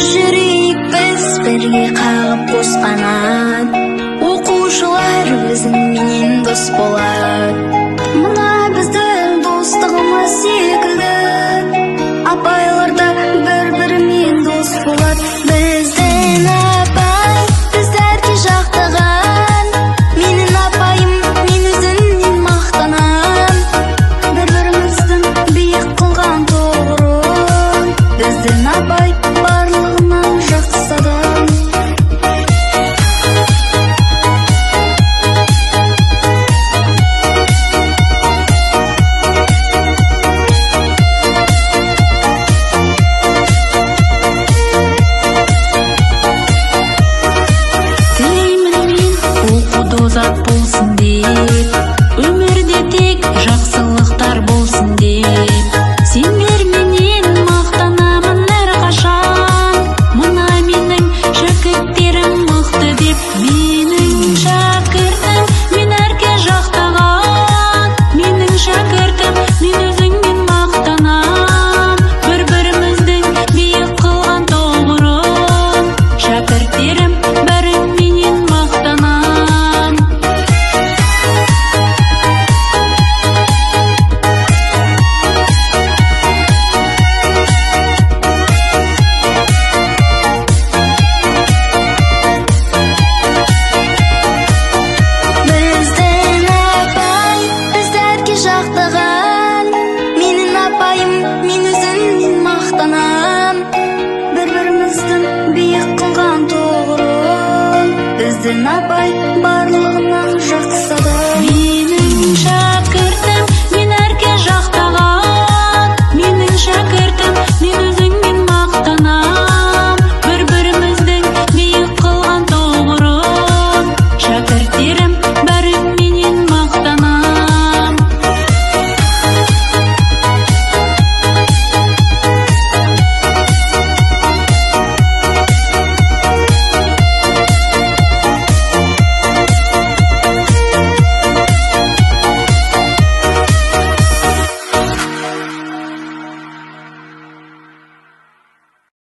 жүрейік біз бірге қағып қос қанат, оқушылар біздіңменен дос болады. Мына біздің достығымыз секілді, апайларда бір-бірімен дос болады. Біздің апай бізді әрке жақтаған, менің апайым мен өзімнен мақтанам. Бір-біріміздің биік қылған тұғырын, біздің апай барлығынан жақсы адам. Озат болсын деп, өмірде тек жақсылықтар болсын деп, сендерменен мақтанамын әрқашан. Мына менің шәкірттерім мықты деп, менің шәкіртім мен әрке жақтаған, менің шәкіртім мен өзіңмен мақтанам. Бір-біріміздің биік қылған тұғырын, шәкірттерім бәріңменен мақтанам. Жақтаған, менің апайым мен өзімнен мақтанам. Бір-біріміздің биік қылған тұғырын, біздің апай барлық